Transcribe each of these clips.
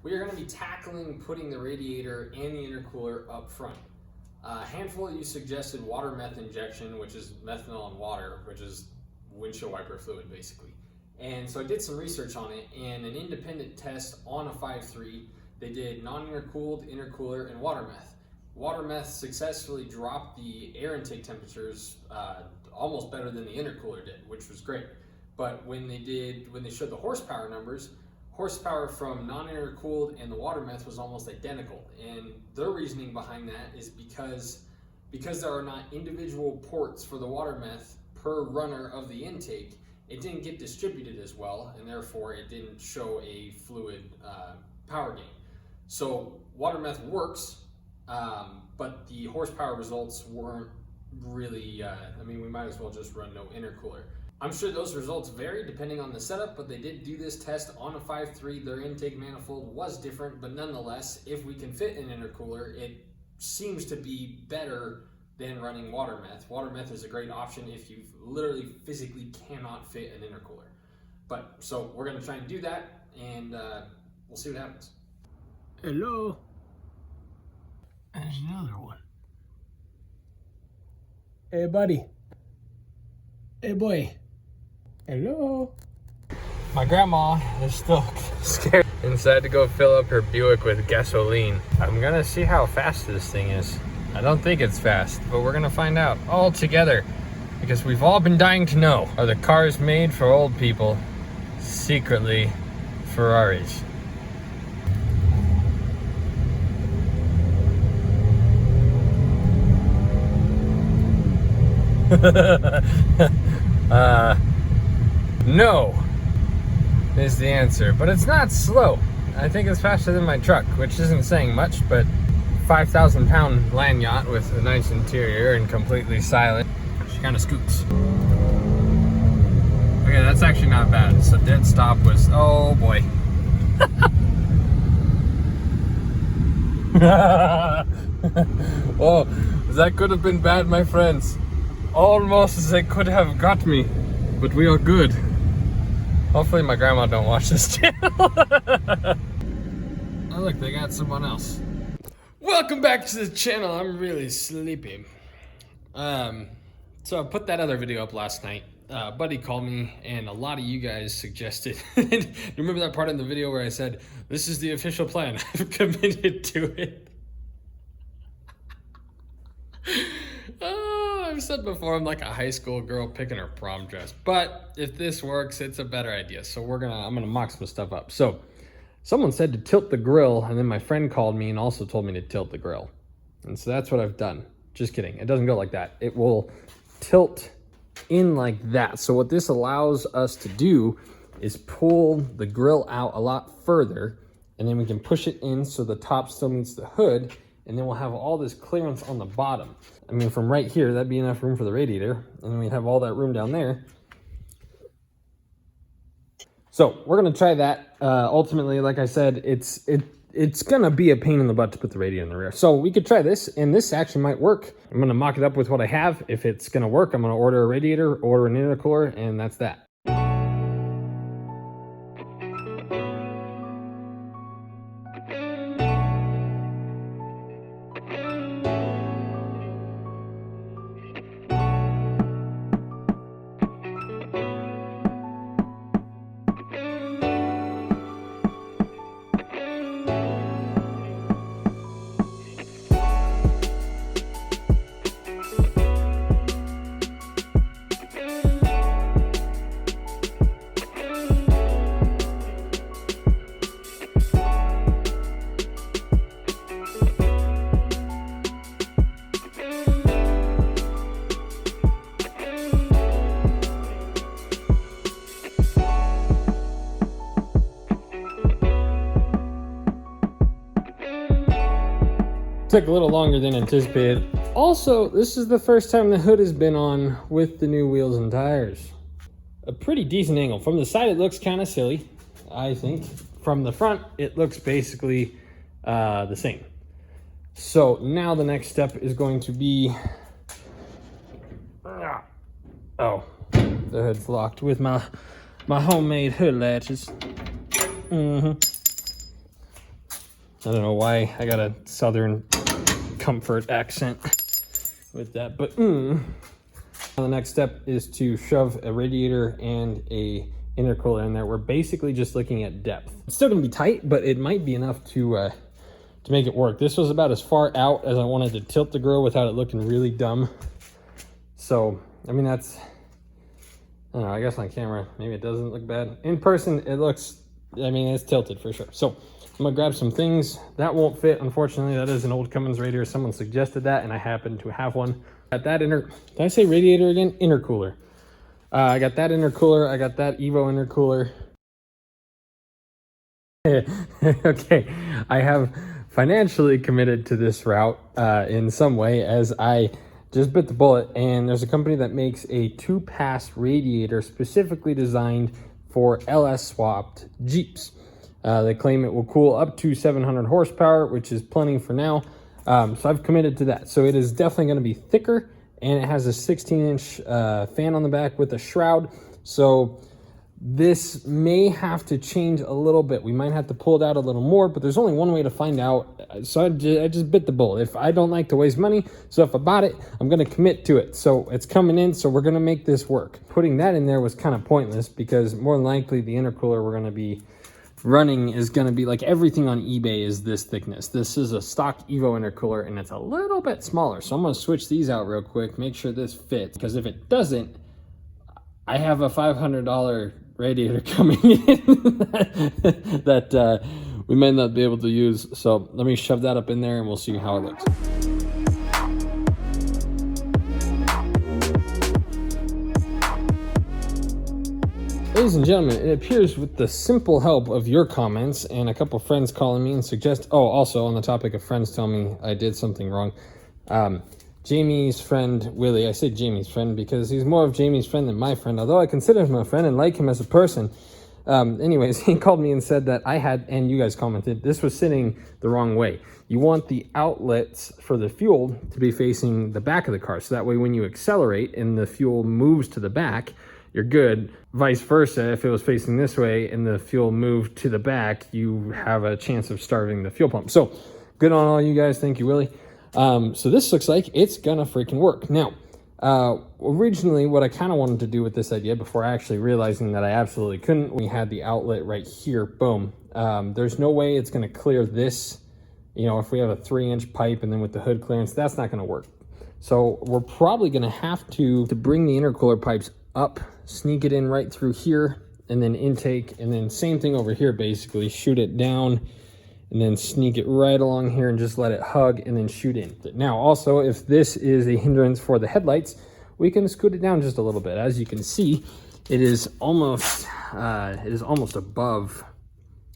we are going to be tackling putting the radiator and the intercooler up front. A handful of you suggested water meth injection, which is methanol and water, which is windshield wiper fluid basically. And so I did some research on it, and an independent test on a 5.3, they did non-intercooled, intercooler, and water meth. Water meth successfully dropped the air intake temperatures almost better than the intercooler did, which was great. But when they showed the horsepower numbers, horsepower from non-intercooled and the water meth was almost identical. And their reasoning behind that is because there are not individual ports for the water meth per runner of the intake, it didn't get distributed as well, and therefore it didn't show a fluid power gain. So water meth works, but the horsepower results weren't really, I mean, we might as well just run no intercooler. I'm sure those results vary depending on the setup, but they did do this test on a 5.3. Their intake manifold was different, but nonetheless, if we can fit an intercooler, it seems to be better than running water meth. Water meth is a great option if you literally physically cannot fit an intercooler. But so we're gonna try and do that, and we'll see what happens. Hello. There's another one. Hey, buddy. Hey, boy. Hello. My grandma is still scared and decided to go fill up her Buick with gasoline. I'm gonna see how fast this thing is. I don't think it's fast, but we're gonna find out all together because we've all been dying to know. Are the cars made for old people secretly Ferraris? No is the answer, but it's not slow. I think it's faster than my truck, which isn't saying much, but 5,000-pound land yacht with a nice interior and completely silent. She kind of scoots. Okay, that's actually not bad. So dead stop was, oh boy. Oh, that could have been bad, my friends. Almost as they could have got me, but we are good. Hopefully my grandma don't watch this channel. Oh look, they got someone else. Welcome back to the channel. I'm really sleepy. So I put that other video up last night. Buddy called me, and a lot of you guys suggested. Remember that part in the video where I said, "This is the official plan. I've committed to it." I've said before, I'm like a high school girl picking her prom dress. But if this works, it's a better idea. So I'm gonna mock some stuff up. So someone said to tilt the grill, and then my friend called me and also told me to tilt the grill. And so that's what I've done. Just kidding. It doesn't go like that. It will tilt in like that. So what this allows us to do is pull the grill out a lot further, and then we can push it in so the top still meets the hood, and then we'll have all this clearance on the bottom. I mean, from right here, that'd be enough room for the radiator, and then we'd have all that room down there. So we're gonna try that. Ultimately, like I said, it's gonna be a pain in the butt to put the radiator in the rear. So we could try this, and this actually might work. I'm gonna mock it up with what I have. If it's gonna work, I'm gonna order a radiator, order an intercooler, and that's that. Took a little longer than anticipated. Also, this is the first time the hood has been on with the new wheels and tires. A pretty decent angle. From the side, it looks kind of silly, I think. From the front, it looks basically the same. So now the next step is going to be... Oh, the hood's locked with my homemade hood latches. I don't know why I got a Southern comfort accent with that, but the next step is to shove a radiator and a intercooler in there. We're basically just looking at depth. It's still gonna be tight, but it might be enough to make it work. This was about as far out as I wanted to tilt the grill without it looking really dumb. So, I mean, that's, I don't know, I guess on camera, maybe it doesn't look bad. In person, it looks, I mean, it's tilted for sure. So I'm gonna grab some things. That won't fit, unfortunately. That is an old Cummins radiator. Someone suggested that, and I happen to have one. Got that did I say radiator again? Intercooler. I got that intercooler. I got that Evo intercooler. Okay, I have financially committed to this route in some way, as I just bit the bullet, and there's a company that makes a 2-pass radiator specifically designed for LS swapped Jeeps. They claim it will cool up to 700 horsepower, which is plenty for now. So I've committed to that. So it is definitely going to be thicker, and it has a 16-inch fan on the back with a shroud. So this may have to change a little bit. We might have to pull it out a little more, but there's only one way to find out. So I just bit the bullet. If I don't like to waste money, so if I bought it, I'm going to commit to it. So it's coming in, so we're going to make this work. Putting that in there was kind of pointless, because more than likely the intercooler we're going to be running is going to be like everything on eBay is this thickness. This is a stock Evo intercooler, and it's a little bit smaller. So I'm going to switch these out real quick, make sure this fits, because if it doesn't, I have a $500 radiator coming in that we might not be able to use. So let me shove that up in there and we'll see how it looks. Ladies and gentlemen, it appears with the simple help of your comments and a couple friends calling me and also on the topic of friends telling me I did something wrong. Jamie's friend, Willie, I say Jamie's friend because he's more of Jamie's friend than my friend, although I consider him a friend and like him as a person. Anyways, he called me and said that I had, and you guys commented, this was sitting the wrong way. You want the outlets for the fuel to be facing the back of the car, so that way when you accelerate and the fuel moves to the back, you're good. Vice versa, if it was facing this way and the fuel moved to the back, you have a chance of starving the fuel pump. So, good on all you guys. Thank you, Willie. So this looks like it's gonna freaking work. Now, originally what I kind of wanted to do with this idea before actually realizing that I absolutely couldn't, we had the outlet right here, boom. There's no way it's gonna clear this, you know, if we have a 3-inch pipe and then with the hood clearance, that's not gonna work. So we're probably gonna have to bring the intercooler pipes up, sneak it in right through here, and then intake, and then same thing over here, basically shoot it down and then sneak it right along here and just let it hug and then shoot in. Now, also, if this is a hindrance for the headlights, we can scoot it down just a little bit. As you can see, it is almost above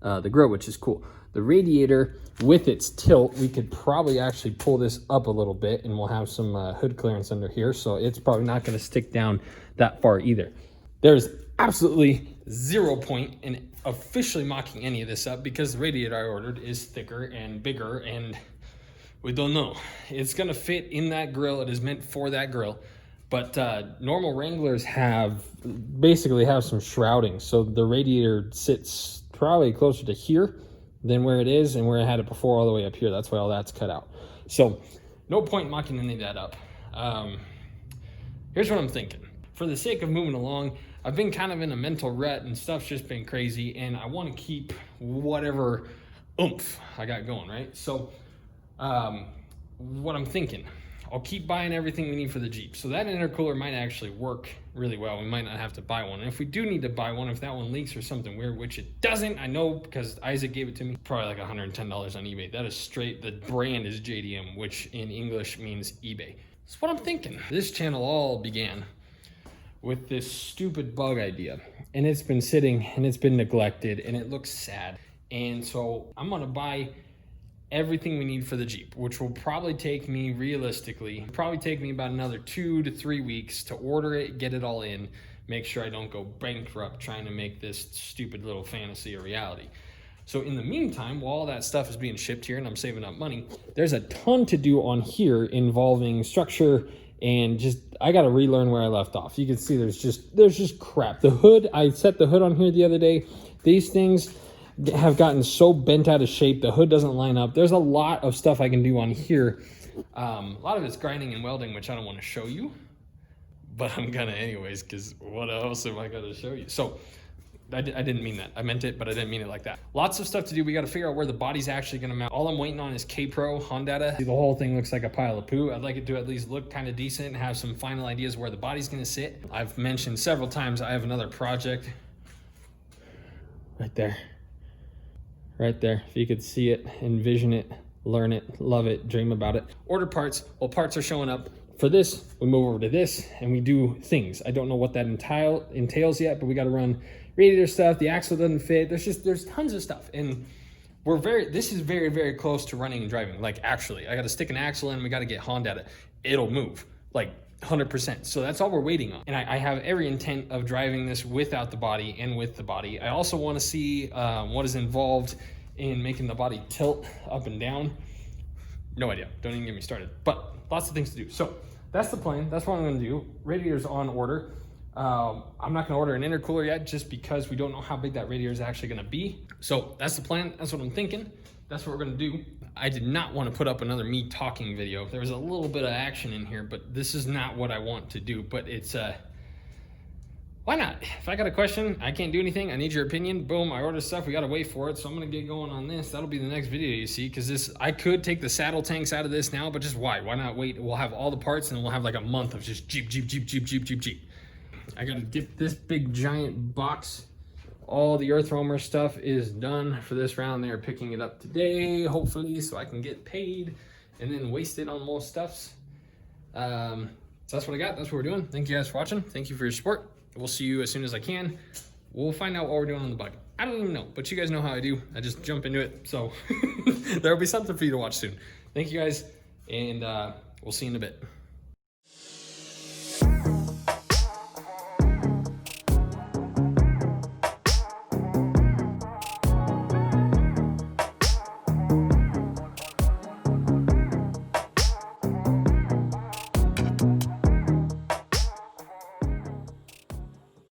the grill, which is cool. The radiator, with its tilt, we could probably actually pull this up a little bit and we'll have some hood clearance under here, so it's probably not gonna stick down that far either. There's absolutely 0 point in officially mocking any of this up because the radiator I ordered is thicker and bigger, and we don't know. It's gonna fit in that grill. It is meant for that grill, but normal Wranglers basically have some shrouding, so the radiator sits probably closer to here than where it is, and where I had it before all the way up here. That's why all that's cut out. So no point mocking any of that up. Here's what I'm thinking. For the sake of moving along, I've been kind of in a mental rut and stuff's just been crazy, and I want to keep whatever oomph I got going, right? So what I'm thinking, I'll keep buying everything we need for the Jeep. So that intercooler might actually work really well. We might not have to buy one. And if we do need to buy one, if that one leaks or something weird, which it doesn't, I know because Isaac gave it to me, probably like $110 on eBay. That is straight, the brand is JDM, which in English means eBay. That's what I'm thinking. This channel all began with this stupid bug idea, and it's been sitting and it's been neglected and it looks sad. And so I'm gonna buy everything we need for the Jeep, which will probably take me about another 2 to 3 weeks to order it, get it all in, make sure I don't go bankrupt trying to make this stupid little fantasy a reality. So in the meantime, while all that stuff is being shipped here and I'm saving up money, there's a ton to do on here involving structure and just, I got to relearn where I left off. You can see there's just crap. The hood, I set the hood on here the other day. These things, have gotten so bent out of shape. The hood doesn't line up. There's a lot of stuff I can do on here. A lot of it's grinding and welding, which I don't want to show you, but I'm gonna anyways, because what else am I gonna show you? So I didn't mean that. I meant it, but I didn't mean it like that. Lots of stuff to do. We got to figure out where the body's actually going to mount. All I'm waiting on is K-Pro, Honda. The whole thing looks like a pile of poo. I'd like it to at least look kind of decent and have some final ideas where the body's going to sit. I've mentioned several times I have another project. Right there. Right there. If you could see it, envision it, learn it, love it, dream about it. Order parts. Well, parts are showing up. For this, we move over to this and we do things. I don't know what that entails yet, but we got to run radiator stuff. The axle doesn't fit. There's tons of stuff. And this is very, very close to running and driving. Like actually, I got to stick an axle in. We got to get Honda at it. It'll move like 100%. So that's all we're waiting on. And I have every intent of driving this without the body and with the body. I also want to see what is involved in making the body tilt up and down. No idea. Don't even get me started. But lots of things to do. So that's the plan. That's what I'm going to do. Radiator's on order. I'm not going to order an intercooler yet just because we don't know how big that radiator is actually going to be. So that's the plan. That's what I'm thinking. That's what we're going to do. I did not want to put up another me talking video. There was a little bit of action in here, but this is not what I want to do. But it's why not? If I got a question, I can't do anything. I need your opinion. Boom, I ordered stuff. We got to wait for it. So I'm going to get going on this. That'll be the next video you see, because I could take the saddle tanks out of this now, but just why? Why not wait? We'll have all the parts and we'll have like a month of just Jeep. I got to get this big giant box. All the earth roamer stuff is done for this round. They're picking it up today, hopefully, so I can get paid and then waste it on more stuffs. So that's what I got. That's what we're doing. Thank you guys for watching. Thank you for your support. We'll see you as soon as I can. We'll find out what we're doing on the bug. I don't even know, but you guys know how I do. I just jump into it. So there'll be something for you to watch soon. Thank you guys, and we'll see you in a bit.